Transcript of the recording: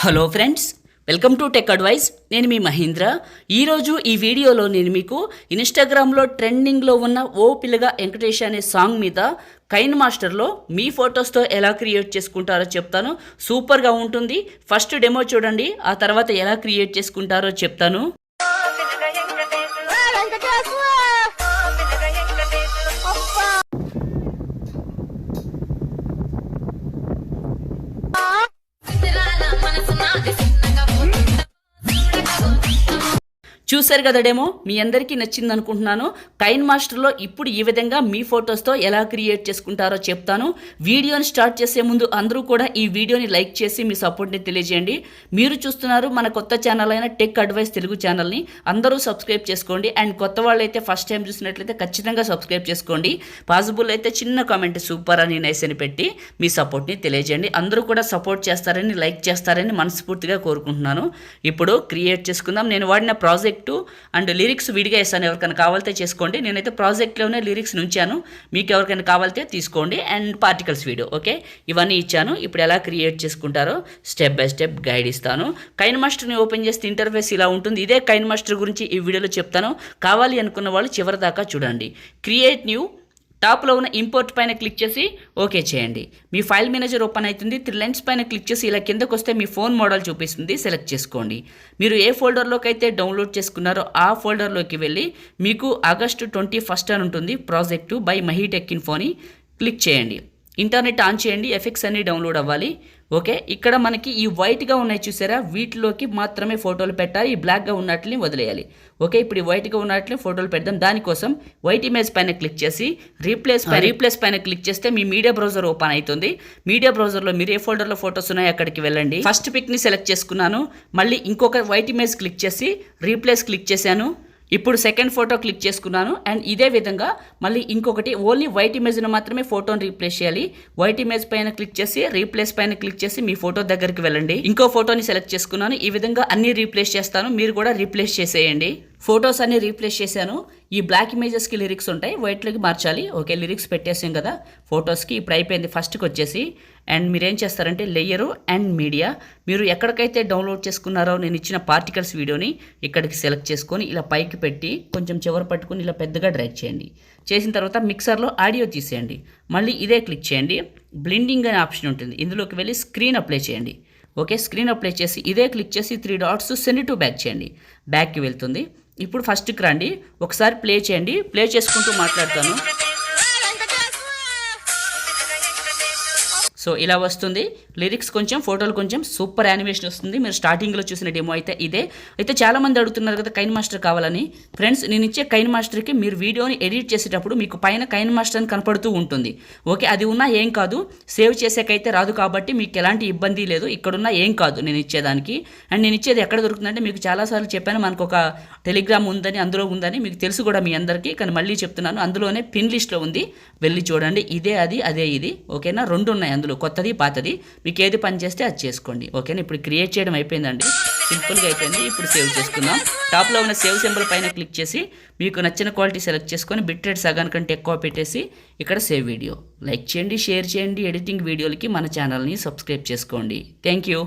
Hello friends, welcome to tech advice. నేను మీ మహేంద్ర. ఈరోజు ఈ వీడియోలో నేను మీకు ఇన్స్టాగ్రామ్లో ట్రెండింగ్లో ఉన్న ఓ పిల్లగా వెంకటేష్ అనే సాంగ్ మీద కైన్ మాస్టర్లో మీ ఫొటోస్తో ఎలా క్రియేట్ చేసుకుంటారో చెప్తాను. సూపర్గా ఉంటుంది. ఫస్ట్ డెమో చూడండి, ఆ తర్వాత ఎలా క్రియేట్ చేసుకుంటారో చెప్తాను. చూశారు కదా డెమో, మీ అందరికీ నచ్చింది అనుకుంటున్నాను. కైన్ మాస్టర్లో ఇప్పుడు ఈ విధంగా మీ ఫొటోస్తో ఎలా క్రియేట్ చేసుకుంటారో చెప్తాను. వీడియోని స్టార్ట్ చేసే ముందు అందరూ కూడా ఈ వీడియోని లైక్ చేసి మీ సపోర్ట్ని తెలియజేయండి. మీరు చూస్తున్నారు మన కొత్త ఛానల్ అయిన టెక్ అడ్వైస్ తెలుగు ఛానల్ని. అందరూ సబ్స్క్రైబ్ చేసుకోండి. అండ్ కొత్త వాళ్ళు అయితే ఫస్ట్ టైం చూసినట్లయితే ఖచ్చితంగా సబ్స్క్రైబ్ చేసుకోండి. పాసిబుల్ అయితే చిన్న కామెంట్ సూపర్ అని నైస్ అని పెట్టి మీ సపోర్ట్ని తెలియజేయండి. అందరూ కూడా సపోర్ట్ చేస్తారని, లైక్ చేస్తారని మనస్ఫూర్తిగా కోరుకుంటున్నాను. ఇప్పుడు క్రియేట్ చేసుకుందాం. నేను వాడిన ప్రాజెక్ట్ అండ్ లిరిక్స్ విడిగా ఇస్తాను. ఎవరికైనా కావాలితే చేసుకోండి. నేనైతే ప్రాజెక్ట్లోనే లిరిక్స్ నుంచాను. మీకు ఎవరికైనా కావాలితే తీసుకోండి. అండ్ పార్టికల్స్ వీడియో ఓకే, ఇవన్నీ ఇచ్చాను. ఇప్పుడు ఎలా క్రియేట్ చేసుకుంటారో స్టెప్ బై స్టెప్ గైడ్ ఇస్తాను. కైన్ మాస్టర్ని ఓపెన్ చేస్తే ఇంటర్ఫేస్ ఇలా ఉంటుంది. ఇదే కైన్ మాస్టర్ గురించి ఈ వీడియోలో చెప్తాను. కావాలి అనుకున్న వాళ్ళు చివరి దాకా చూడండి. క్రియేట్ న్యూ టాప్లో ఉన్న ఇంపోర్ట్ పైన క్లిక్ చేసి ఓకే చేయండి. మీ ఫైల్ మేనేజర్ ఓపెన్ అవుతుంది. 3 లైన్స్ పైన క్లిక్ చేసి ఇలా కిందకు వస్తే మీ ఫోన్ మోడల్ చూపిస్తుంది. సెలెక్ట్ చేసుకోండి. మీరు ఏ ఫోల్డర్లోకి అయితే డౌన్లోడ్ చేసుకున్నారో ఆ ఫోల్డర్లోకి వెళ్ళి మీకు ఆగస్టు 21 అని ఉంటుంది. ప్రాజెక్టు బై మహీ టెక్ ఇన్ఫోని క్లిక్ చేయండి. ఇంటర్నెట్ ఆన్ చేయండి. ఎఫెక్ట్స్ అన్నీ డౌన్లోడ్ అవ్వాలి. ఓకే, ఇక్కడ మనకి ఈ వైట్గా ఉన్నాయి చూసారా, వీటిలోకి మాత్రమే ఫోటోలు పెట్టాలి. ఈ బ్లాక్గా ఉన్నట్లని వదిలేయాలి. ఓకే, ఇప్పుడు ఈ వైట్గా ఉన్నట్లని ఫోటోలు పెడదాం. దానికోసం వైట్ ఇమేజ్ పైన క్లిక్ చేసి రీప్లేస్ పైన క్లిక్ చేస్తే మీ మీడియా బ్రౌజర్ ఓపెన్ అవుతుంది. మీడియా బ్రౌజర్లో మీరు ఏ ఫోల్డర్లో ఫోటోస్ ఉన్నాయో అక్కడికి వెళ్ళండి. ఫస్ట్ పిక్ని సెలెక్ట్ చేసుకున్నాను. మళ్ళీ ఇంకొక వైట్ ఇమేజ్ క్లిక్ చేసి రీప్లేస్ క్లిక్ చేశాను. ఇప్పుడు సెకండ్ ఫోటో క్లిక్ చేసుకున్నాను. అండ్ ఇదే విధంగా మళ్ళీ ఇంకొకటి ఓన్లీ వైట్ ఇమేజ్ను మాత్రమే ఫోటోని రీప్లేస్ చేయాలి. వైట్ ఇమేజ్ పైన క్లిక్ చేసి రీప్లేస్ పైన క్లిక్ చేసి మీ ఫోటో దగ్గరికి వెళ్ళండి. ఇంకో ఫోటోని సెలెక్ట్ చేసుకున్నాను. ఈ విధంగా అన్ని రీప్లేస్ చేస్తాను. మీరు కూడా రీప్లేస్ చేసేయండి. ఫొటోస్ అన్ని రీప్లేస్ చేశాను. ఈ బ్లాక్ ఇమేజెస్కి లిరిక్స్ ఉంటాయి, వైట్లోకి మార్చాలి. ఓకే, లిరిక్స్ పెట్టేసాం కదా ఫొటోస్కి. ఇప్పుడు అయిపోయింది. ఫస్ట్కి వచ్చేసి అండ్ మీరు ఏం చేస్తారంటే లేయరు అండ్ మీడియా, మీరు ఎక్కడికైతే డౌన్లోడ్ చేసుకున్నారో నేను ఇచ్చిన పార్టికల్స్ వీడియోని ఇక్కడికి సెలెక్ట్ చేసుకొని ఇలా పైకి పెట్టి కొంచెం చివరి పట్టుకొని ఇలా పెద్దగా డ్రాగ్ చేయండి. చేసిన తర్వాత మిక్సర్లో ఆడియో తీసేయండి. మళ్ళీ ఇదే క్లిక్ చేయండి. బ్లెండింగ్ అనే ఆప్షన్ ఉంటుంది, ఇందులోకి వెళ్ళి స్క్రీన్ అప్లై చేయండి. ఓకే, స్క్రీన్ అప్లై చేసి ఇదే క్లిక్ చేసి 3 డాట్స్ సెండ్ టు బ్యాక్ చేయండి. బ్యాక్కి వెళ్తుంది. ఇప్పుడు ఫస్ట్కి రండి, ఒకసారి ప్లే చేయండి. ప్లే చేసుకుంటూ మాట్లాడతాను. సో ఇలా వస్తుంది. లిరిక్స్ కొంచెం, ఫోటోలు కొంచెం, సూపర్ యానిమేషన్ వస్తుంది. మీరు స్టార్టింగ్లో చూసిన డెమో అయితే ఇదే. అయితే చాలామంది అడుగుతున్నారు కదా కైన్ మాస్టర్ కావాలని. ఫ్రెండ్స్, నేను ఇచ్చే కైన్ మాస్టర్కి మీరు వీడియోని ఎడిట్ చేసేటప్పుడు మీకు పైన కైన్ మాస్టర్ అని కనపడుతూ ఉంటుంది. ఓకే, అది ఉన్నా ఏం కాదు, సేవ్ చేసేకైతే రాదు కాబట్టి మీకు ఎలాంటి ఇబ్బంది లేదు. ఇక్కడున్నా ఏం కాదు నేను ఇచ్చేదానికి. అండ్ నేను ఇచ్చేది ఎక్కడ దొరుకుతుందంటే మీకు చాలాసార్లు చెప్పాను, మనకు ఒక టెలిగ్రామ్ ఉందని, అందులో ఉందని మీకు తెలుసు కూడా మీ అందరికీ. కానీ మళ్ళీ చెప్తున్నాను, అందులోనే పిన్ లిస్ట్లో ఉంది, వెళ్ళి చూడండి. ఇదే అది, అదే ఇది. ఓకేనా, 2 ఉన్నాయి అందులో, కొత్తది పాతది. మీకు ఏది పని చేస్తే అది చేసుకోండి. ఓకేనా, ఇప్పుడు క్రియేట్ చేయడం అయిపోయిందండి, సింపుల్గా అయిపోయింది. ఇప్పుడు సేవ్ చేసుకుందాం. టాప్లో ఉన్న సేవ్ సింబల్ పైన క్లిక్ చేసి మీకు నచ్చిన క్వాలిటీ సెలెక్ట్ చేసుకొని బిట్ రేట్ సగానికంటే ఎక్కువ పెట్టేసి ఇక్కడ సేవ్ వీడియో. లైక్ చేయండి, షేర్ చేయండి. ఎడిటింగ్ వీడియోలకి మన ఛానల్ని సబ్స్క్రైబ్ చేసుకోండి. Thank you.